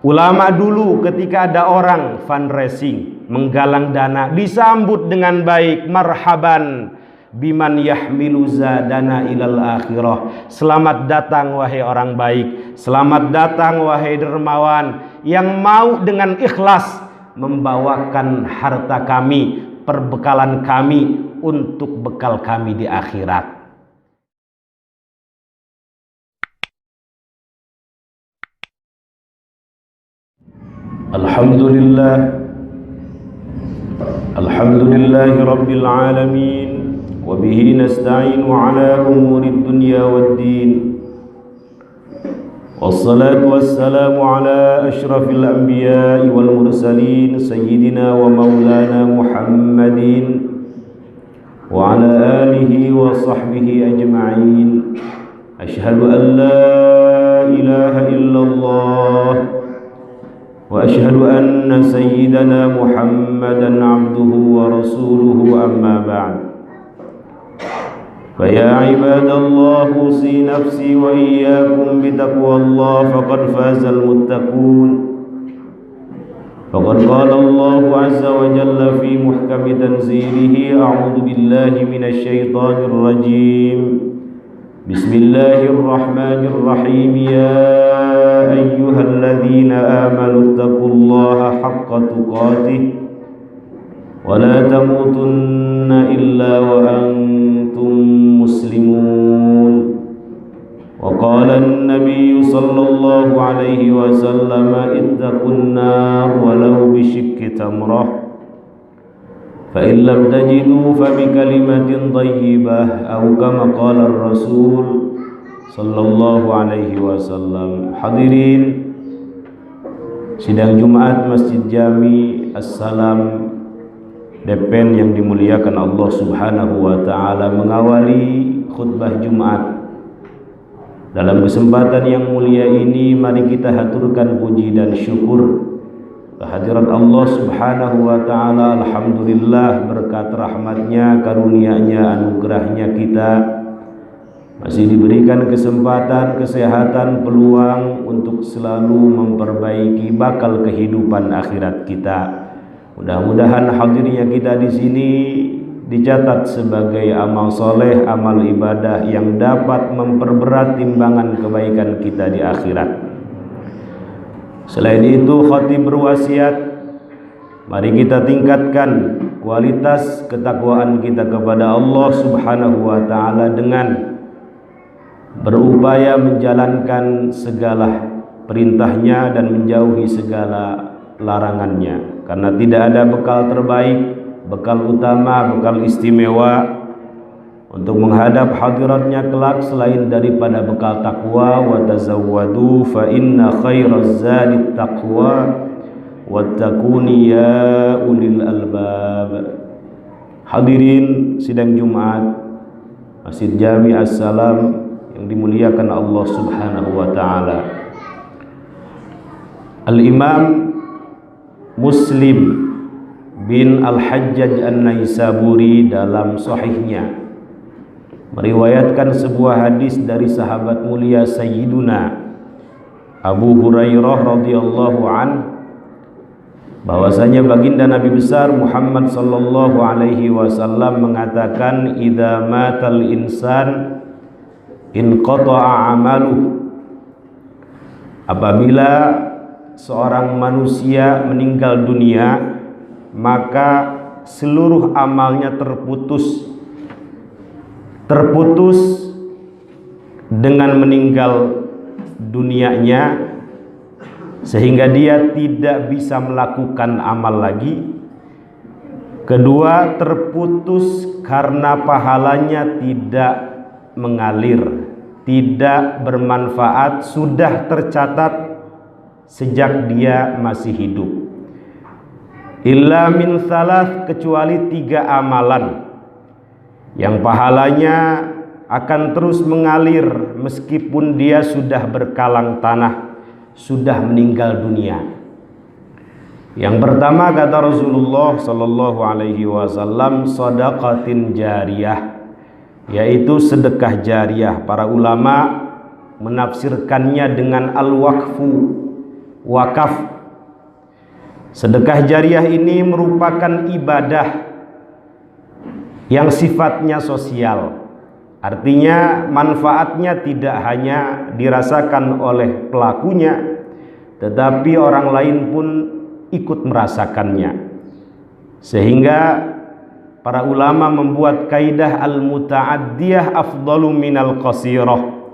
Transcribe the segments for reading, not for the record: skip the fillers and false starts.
Ulama dulu ketika ada orang fundraising, menggalang dana, disambut dengan baik, marhaban biman yahmilu zadana ilal akhirah. Selamat datang wahai orang baik, selamat datang wahai dermawan yang mau dengan ikhlas membawakan harta kami, perbekalan kami untuk bekal kami di akhirat. Alhamdulillahi rabbil alamin, wa bihi nasta'inu ala umuri dunya waddin, wassalatu wassalamu ala ashrafil anbiya'i wal mursalin sayyidina wa maulana Muhammadin wa ala alihi wa sahbihi ajma'in. Ashhadu an la ilaha illallah wa ashhadu anna sayyidana Muhammadan abduhu wa rasuluhu, amma ba'd. Fa ya ibadallah, usi nafsi wa iyyakum bitaqwallah, faqad fazal muttaqun. Faqad qala Allah azza wa jalla fi muhkami tanzilihi, a'udzu billahi minasy syaithanir rajim. Bismillahirrahmanirrahim. Ya ayyuhalladzina amanu taqullaha haqqa tuqatih wa la tamutunna illa wa antum muslimun. Wa qala an-nabiy sallallahu alaihi wasallam, ittaqun nar walau bisyikki tamrah, fa in lam tajidu fa bi kalimatin thayyibah, aw kama qala ar-rasul sallallahu alaihi wasallam. Hadirin sidang Jumat Masjid Jami Assalam Depen yang dimuliakan Allah Subhanahu wa taala, mengawali khutbah Jumat. Dalam kesempatan yang mulia ini, mari kita haturkan puji dan syukur kehadirat Allah Subhanahu wa ta'ala. Alhamdulillah, berkat rahmatnya, karunia-Nya, anugerahnya kita masih diberikan kesempatan, kesehatan, peluang untuk selalu memperbaiki bakal kehidupan akhirat kita. Mudah-mudahan hadirnya kita di sini dicatat sebagai amal soleh, amal ibadah yang dapat memperberat timbangan kebaikan kita di akhirat. Selain itu, khatib berwasiat, mari kita tingkatkan kualitas ketakwaan kita kepada Allah Subhanahu wa ta'ala dengan berupaya menjalankan segala perintahnya dan menjauhi segala larangannya. Karena tidak ada bekal terbaik, bekal utama, bekal istimewa untuk menghadap hadiratnya kelak selain daripada bekal takwa. Wa tazawwadu fa inna khairaz zadi taqwa wattaquni ya ulil albab. Hadirin sidang Jumat Masjid Jami Assalam yang dimuliakan Allah Subhanahu wa taala. Al-Imam Muslim bin Al-Hajjaj An-Naisaburi dalam sahihnya meriwayatkan sebuah hadis dari sahabat mulia Sayyiduna Abu Hurairah radhiyallahu an, bahwasanya baginda Nabi besar Muhammad sallallahu alaihi wasallam mengatakan, idza matal insan inqata'a amaluh. Apabila seorang manusia meninggal dunia, maka seluruh amalnya terputus dengan meninggal dunianya, sehingga dia tidak bisa melakukan amal lagi. Kedua, terputus karena pahalanya tidak mengalir, tidak bermanfaat, sudah tercatat sejak dia masih hidup. Illa min thalath, kecuali 3 amalan yang pahalanya akan terus mengalir meskipun dia sudah berkalang tanah, sudah meninggal dunia. Yang pertama, kata Rasulullah sallallahu alaihi wasallam, shadaqatin jariyah, yaitu sedekah jariyah. Para ulama menafsirkannya dengan al-waqfu, wakaf. Sedekah jariah ini merupakan ibadah yang sifatnya sosial. Artinya manfaatnya tidak hanya dirasakan oleh pelakunya, tetapi orang lain pun ikut merasakannya. Sehingga para ulama membuat kaidah al-muta'addiyah afdalu minal qasirah.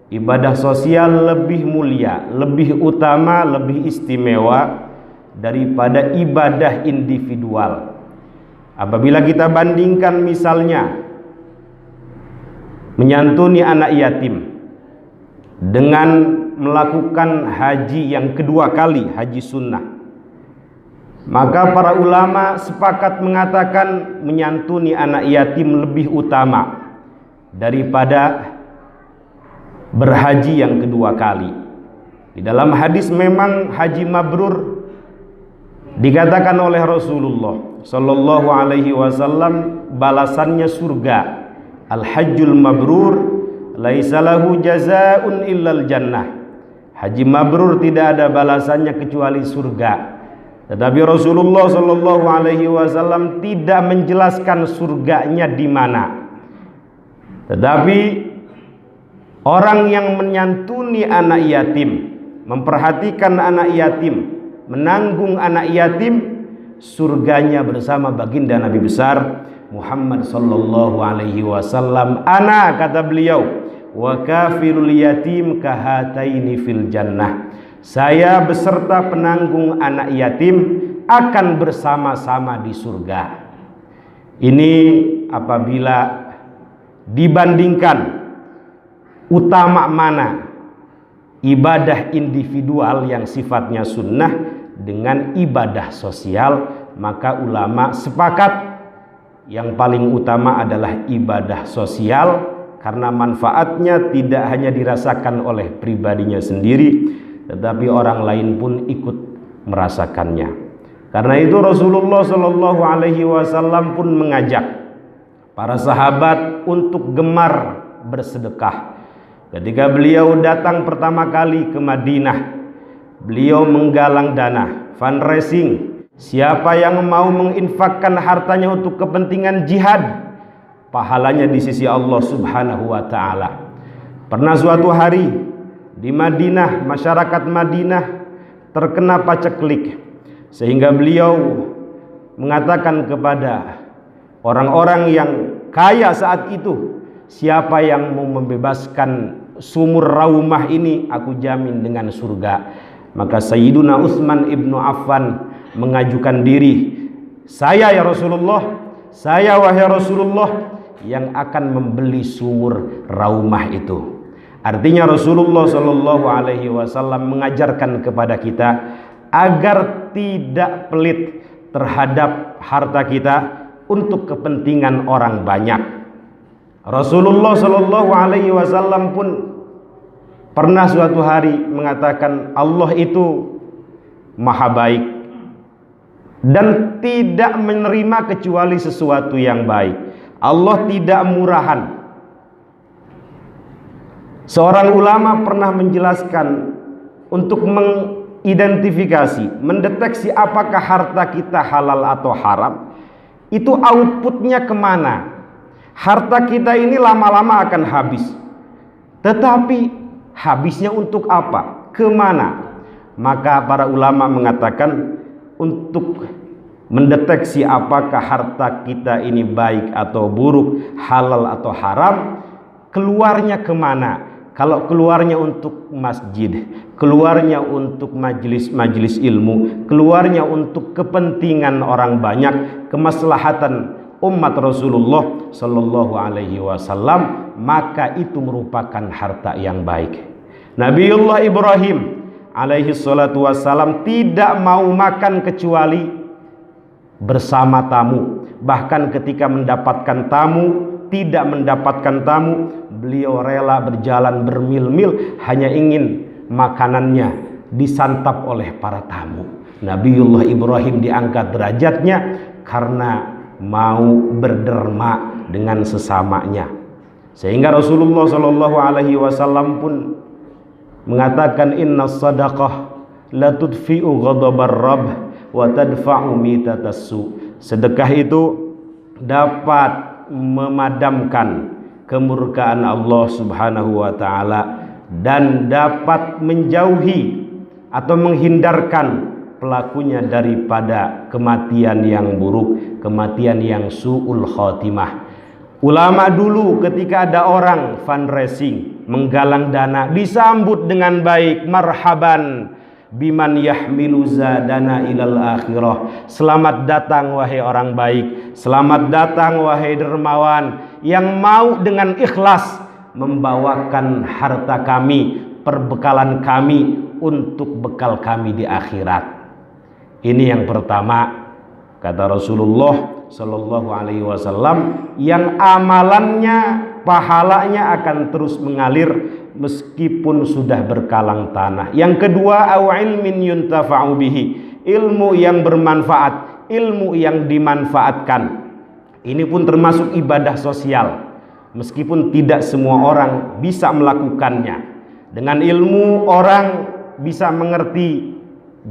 Ibadah sosial lebih mulia, lebih utama, lebih istimewa daripada ibadah individual. Apabila kita bandingkan misalnya menyantuni anak yatim dengan melakukan haji yang kedua kali, haji sunnah, maka para ulama sepakat mengatakan menyantuni anak yatim lebih utama daripada berhaji yang kedua kali. Di dalam hadis memang haji mabrur dikatakan oleh Rasulullah Sallallahu Alaihi Wasallam balasannya surga. Al-hajjul mabrur laisa lahu jazaa'un illal jannah. Haji mabrur tidak ada balasannya kecuali surga. Tetapi Rasulullah Sallallahu Alaihi Wasallam tidak menjelaskan surganya di mana. Tetapi orang yang menyantuni anak yatim, memperhatikan anak yatim, menanggung anak yatim, surganya bersama baginda Nabi besar Muhammad sallallahu alaihi wasallam. Ana, kata beliau, wa kafilul yatim kahataini fil jannah. Saya beserta penanggung anak yatim akan bersama-sama di surga. Ini apabila dibandingkan utama mana ibadah individual yang sifatnya sunnah dengan ibadah sosial, maka ulama sepakat yang paling utama adalah ibadah sosial, karena manfaatnya tidak hanya dirasakan oleh pribadinya sendiri, tetapi orang lain pun ikut merasakannya. Karena itu Rasulullah Shallallahu Alaihi Wasallam pun mengajak para sahabat untuk gemar bersedekah. Ketika beliau datang pertama kali ke Madinah, beliau menggalang dana, fundraising. Siapa yang mau menginfakkan hartanya untuk kepentingan jihad, pahalanya di sisi Allah Subhanahu wa Ta'ala. Pernah suatu hari di Madinah, masyarakat Madinah terkena paceklik, sehingga beliau mengatakan kepada orang-orang yang kaya saat itu, siapa yang mau membebaskan sumur Raumah ini, aku jamin dengan surga. Maka Sayyiduna Utsman ibnu Affan mengajukan diri, saya ya Rasulullah, saya wahai Rasulullah yang akan membeli sumur Raumah itu. Artinya Rasulullah Shallallahu Alaihi Wasallam mengajarkan kepada kita agar tidak pelit terhadap harta kita untuk kepentingan orang banyak. Rasulullah Shallallahu Alaihi Wasallam pun pernah suatu hari mengatakan, Allah itu maha baik dan tidak menerima kecuali sesuatu yang baik. Allah tidak murahan. Seorang ulama pernah menjelaskan untuk mengidentifikasi, mendeteksi apakah harta kita halal atau haram, itu outputnya kemana. Harta kita ini lama-lama akan habis, tetapi habisnya untuk apa? Kemana? Maka para ulama mengatakan untuk mendeteksi apakah harta kita ini baik atau buruk, halal atau haram, keluarnya kemana? Kalau keluarnya untuk masjid, keluarnya untuk majelis ilmu, keluarnya untuk kepentingan orang banyak, kemaslahatan umat Rasulullah Sallallahu Alaihi Wasallam, maka itu merupakan harta yang baik. Nabiullah Ibrahim alaihi salatu wassalam tidak mau makan kecuali bersama tamu. Bahkan ketika mendapatkan tamu, tidak mendapatkan tamu, beliau rela berjalan bermil-mil hanya ingin makanannya disantap oleh para tamu. Nabiullah Ibrahim diangkat derajatnya karena mau berderma dengan sesamanya. Sehingga Rasulullah Shallallahu Alaihi Wasallam pun mengatakan, inna sadaqah la tudfi'u ghadabar rabb wa tadfa'u mitatassu. Sedekah itu dapat memadamkan kemurkaan Allah Subhanahu wa taala dan dapat menjauhi atau menghindarkan pelakunya daripada kematian yang buruk, kematian yang su'ul khotimah. Ulama dulu ketika ada orang fundraising, menggalang dana, disambut dengan baik, marhaban biman yahmilu zadana ilal akhirah. Selamat datang wahai orang baik, selamat datang wahai dermawan yang mau dengan ikhlas membawakan harta kami, perbekalan kami untuk bekal kami di akhirat. Ini yang pertama, kata Rasulullah Sallallahu Alaihi Wasallam, yang amalannya, pahalanya akan terus mengalir meskipun sudah berkalang tanah. Yang kedua, au ilmin yuntafa'u bihi, ilmu yang bermanfaat, ilmu yang dimanfaatkan. Ini pun termasuk ibadah sosial, meskipun tidak semua orang bisa melakukannya. Dengan ilmu orang bisa mengerti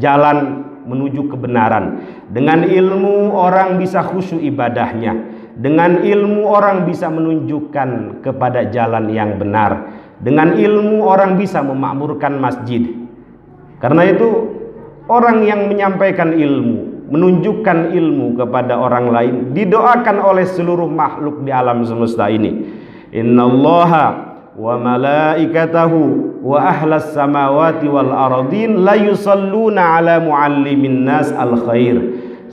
jalan menuju kebenaran. Dengan ilmu orang bisa khusyuk ibadahnya. Dengan ilmu orang bisa menunjukkan kepada jalan yang benar. Dengan ilmu orang bisa memakmurkan masjid. Karena itu orang yang menyampaikan ilmu, menunjukkan ilmu kepada orang lain, didoakan oleh seluruh makhluk di alam semesta ini. Innallaha wa malaikatahu wa ahlas samawati wal ardin la yusalluna ala muallimin nas al khair.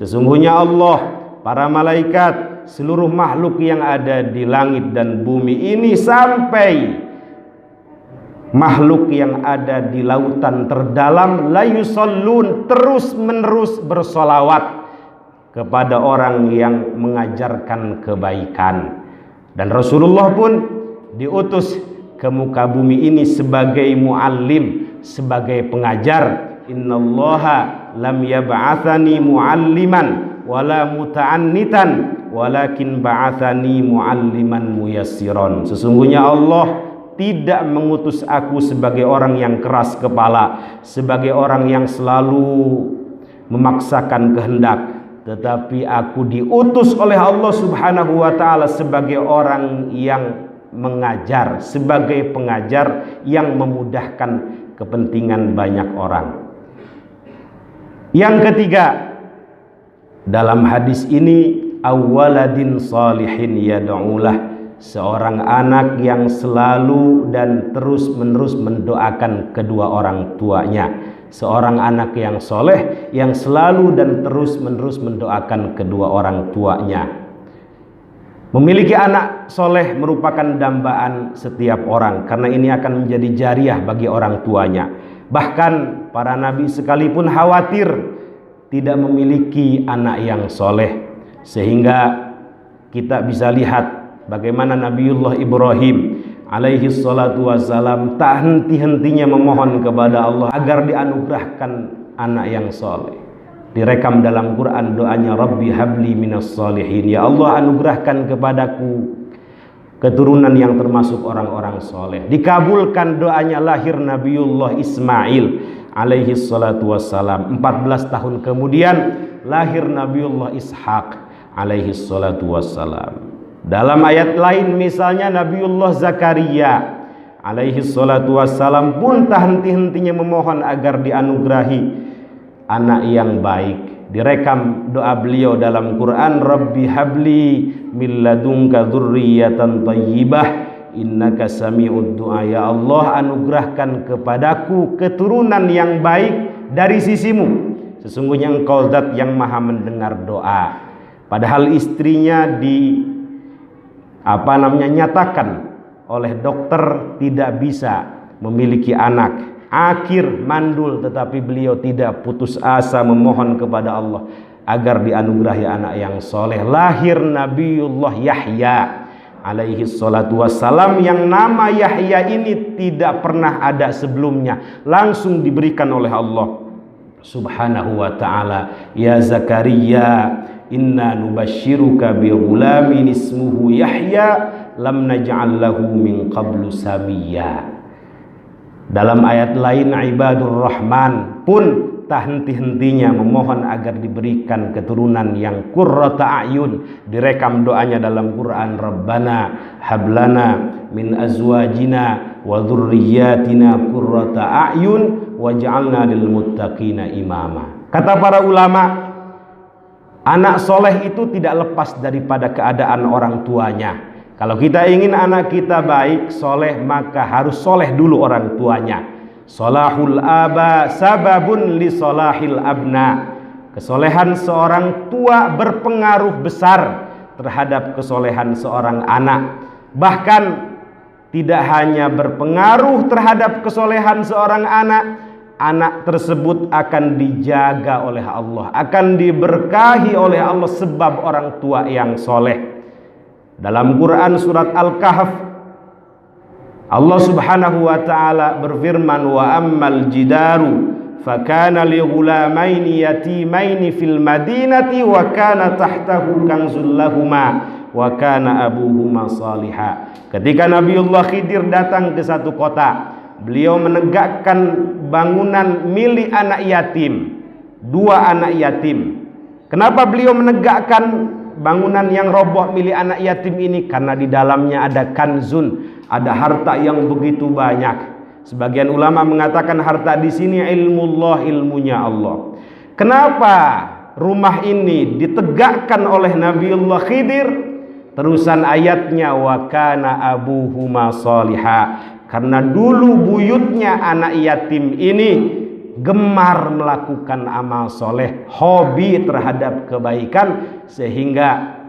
Sesungguhnya Allah, para malaikat, seluruh makhluk yang ada di langit dan bumi ini, sampai makhluk yang ada di lautan terdalam, la yusallun, terus menerus bersolawat kepada orang yang mengajarkan kebaikan. Dan Rasulullah pun diutus ke muka bumi ini sebagai muallim, sebagai pengajar. Innallaha lam yab'atsani mualliman wala muta'annitan walakin ba'atsani mualliman muyassiran. Sesungguhnya Allah tidak mengutus aku sebagai orang yang keras kepala, sebagai orang yang selalu memaksakan kehendak, tetapi aku diutus oleh Allah Subhanahu wa taala sebagai orang yang mengajar, sebagai pengajar yang memudahkan kepentingan banyak orang. Yang ketiga, dalam hadis ini, awwaladin salihin yad'ulah, seorang anak yang selalu dan terus menerus mendoakan kedua orang tuanya. Seorang anak yang soleh yang selalu dan terus menerus mendoakan kedua orang tuanya. Memiliki anak soleh merupakan dambaan setiap orang, karena ini akan menjadi jariah bagi orang tuanya. Bahkan para nabi sekalipun khawatir tidak memiliki anak yang soleh, sehingga kita bisa lihat bagaimana Nabiullah Ibrahim alaihi salatu wassalam tak henti-hentinya memohon kepada Allah agar dianugerahkan anak yang soleh. Direkam dalam Quran doanya, Rabbi habli minas salihin, ya Allah anugerahkan kepadaku keturunan yang termasuk orang-orang soleh. Dikabulkan doanya, lahir Nabiullah Ismail alaihi salatu wassalam. 14 tahun kemudian lahir Nabiullah Ishaq alaihi salatu wassalam. Dalam ayat lain misalnya Nabiullah Zakaria alaihi salatu wassalam pun tak henti-hentinya memohon agar dianugerahi anak yang baik. Direkam doa beliau dalam Quran, Rabbi habli min ladunka dzurriyyatan thayyibah innaka sami'ud du'a. Ya Allah anugerahkan kepadaku keturunan yang baik dari sisimu, sesungguhnya engkau zat yang maha mendengar doa. Padahal istrinya nyatakan oleh dokter tidak bisa memiliki anak, akhir mandul, tetapi beliau tidak putus asa memohon kepada Allah agar dianugerahi anak yang soleh. Lahir Nabiullah Yahya alaihi salatu wassalam, yang nama Yahya ini tidak pernah ada sebelumnya, langsung diberikan oleh Allah Subhanahu wa ta'ala. Ya Zakaria inna nubashiruka bi ghulamin ismuhu Yahya lam naj'al lahu min qablu samiyya. Dalam ayat lain, ibadur rahman pun tak henti-hentinya memohon agar diberikan keturunan yang qurrata a'yun. Direkam doanya dalam Quran, Rabbana hablana min azwajina wa dzurriyyatina qurrata a'yun waj'alna lil muttaqina imama. Kata para ulama, anak soleh itu tidak lepas daripada keadaan orang tuanya. Kalau kita ingin anak kita baik, soleh, maka harus soleh dulu orang tuanya. Solahul aba sababun li solahil abna. Kesolehan seorang tua berpengaruh besar terhadap kesolehan seorang anak. Bahkan tidak hanya berpengaruh terhadap kesolehan seorang anak, anak tersebut akan dijaga oleh Allah, akan diberkahi oleh Allah sebab orang tua yang soleh. Dalam Quran surat Al-Kahf, Allah Subhanahu wa taala berfirman, wa ammal jidaru fakana li ghulamaini yatimaini fil madinati wa kana tahtahu kanzul lahuma wa kana abuhuma salihah. Ketika Nabiullah Khidir datang ke satu kota, beliau menegakkan bangunan milik anak yatim, 2 anak yatim. Kenapa beliau menegakkan bangunan yang roboh milik anak yatim ini? Karena di dalamnya ada kanzun, ada harta yang begitu banyak. Sebagian ulama mengatakan harta di sini ilmullah, ilmunya Allah. Kenapa rumah ini ditegakkan oleh Nabiullah Khidir? Terusan ayatnya, wa kana abuhuma salihah. Karena dulu buyutnya anak yatim ini gemar melakukan amal soleh, hobi terhadap kebaikan, sehingga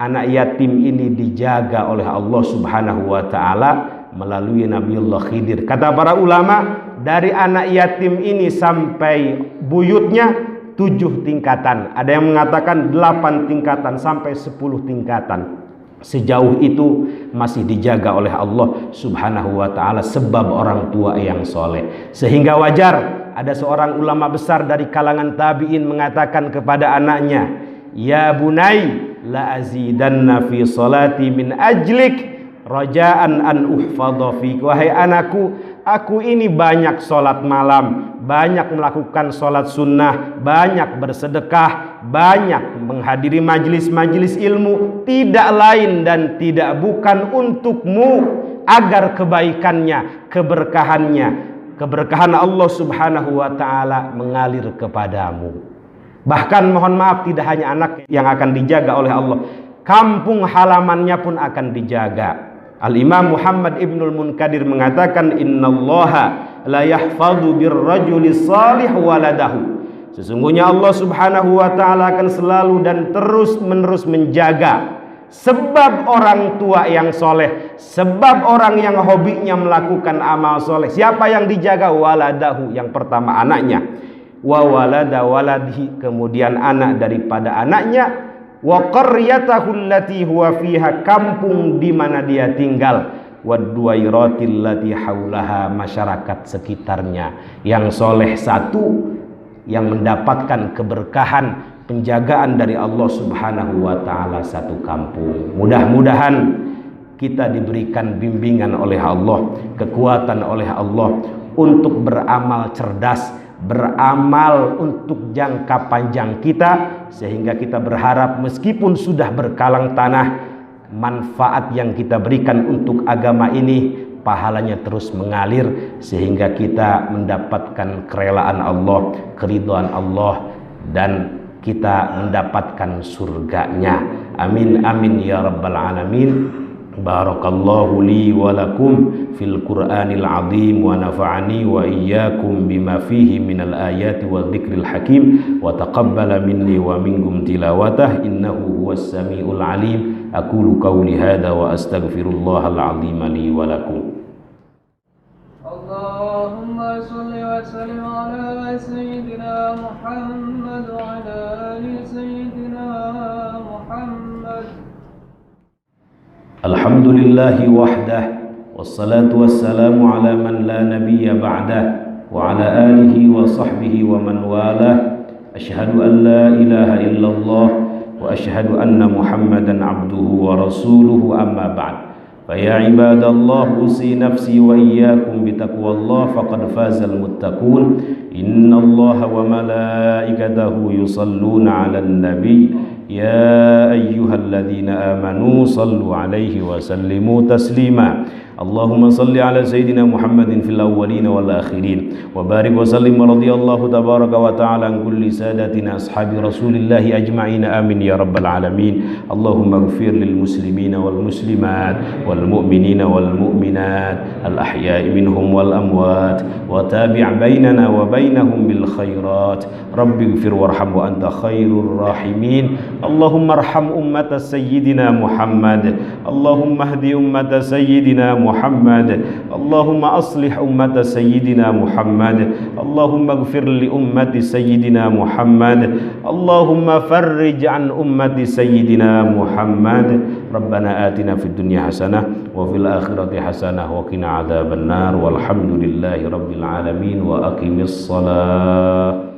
anak yatim ini dijaga oleh Allah Subhanahu wa taala melalui Nabiullah Khidir. Kata para ulama, dari anak yatim ini sampai buyutnya 7 tingkatan. Ada yang mengatakan 8 tingkatan sampai 10 tingkatan. Sejauh itu masih dijaga oleh Allah Subhanahu wa taala sebab orang tua yang soleh. Sehingga wajar ada seorang ulama besar dari kalangan tabi'in mengatakan kepada anaknya, ya bunai la azidanna fi salati min ajlik rajaan an uhfadha fik. Wahai anakku, aku ini banyak sholat malam, banyak melakukan sholat sunnah, banyak bersedekah, banyak menghadiri majelis-majelis ilmu, tidak lain dan tidak bukan untukmu agar kebaikannya, keberkahan Allah Subhanahu wa taala mengalir kepadamu. Bahkan mohon maaf, tidak hanya anak yang akan dijaga oleh Allah, kampung halamannya pun akan dijaga. Al-Imam Muhammad Ibnul Munkadir mengatakan, innallaha la yahfadhu birrajuli salih waladahu. Sesungguhnya Allah Subhanahu wa taala akan selalu dan terus-menerus menjaga sebab orang tua yang soleh, sebab orang yang hobinya melakukan amal soleh. Siapa yang dijaga? Waladahu, yang pertama anaknya, wa walada waladhi, kemudian anak daripada anaknya, wa qaryatahu allati huwa fiha, kampung di mana dia tinggal, wa duwairatil lati haulaha, masyarakat sekitarnya. Yang soleh satu yang mendapatkan keberkahan, penjagaan dari Allah Subhanahu wa taala satu kampung. Mudah-mudahan kita diberikan bimbingan oleh Allah, kekuatan oleh Allah untuk beramal cerdas, beramal untuk jangka panjang kita, sehingga kita berharap meskipun sudah berkalang tanah, manfaat yang kita berikan untuk agama ini pahalanya terus mengalir, sehingga kita mendapatkan kerelaan Allah, keridhaan Allah, dan kita mendapatkan surganya. Amin amin ya rabbal alamin. Barakallahu li wa lakum fil Qur'anil azim wa nafa'ani wa iyyakum bima fihi minal ayati wa dzikril hakim wa taqabbala minni wa minkum tilawatah innahu huwas samiul alim. Aqulu qawli hadza wa astaghfirullahal azim li wa lakum. Allahumma shalli wa sallim ala sayyidina Muhammad wa ala ali sayyidina Muhammad. Alhamdulillahi wahdah, wassalatu wassalamu ala man la nabiyya ba'dah, wa ala alihi wa sahbihi wa man walah. Ashhadu an la ilaha illallah wa ashhadu anna Muhammadan abduhu wa rasuluhu, amma ba'd. فيا عباد الله أوصي نفسي وإياكم بتقوى الله فقد فاز المتقون إن الله وملائكته يصلون على النبي يا أيها الذين آمنوا صلوا عليه وسلموا تسليما اللهم صل على سيدنا محمد في الأولين والآخرين وبارك وسلم ورضي الله تبارك وتعالى عن كل سادتنا أصحاب رسول الله أجمعين آمين يا رب العالمين اللهم اغفر للمسلمين والمسلمات والمؤمنين والمؤمنات الأحياء منهم والأموات وتابع بيننا وبينهم بالخيرات رب اغفر وارحم وأنت خير الراحمين اللهم ارحم أمة سيدنا محمد اللهم اهد أمة سيدنا محمد اللهم أصلح أمة سيدنا محمد اللهم اغفر لأمة سيدنا محمد اللهم فرج عن أمة سيدنا محمد ربنا آتنا في الدنيا حسنة وفي الآخرة حسنة وقنا عذاب النار والحمد لله رب العالمين وأقم الصلاة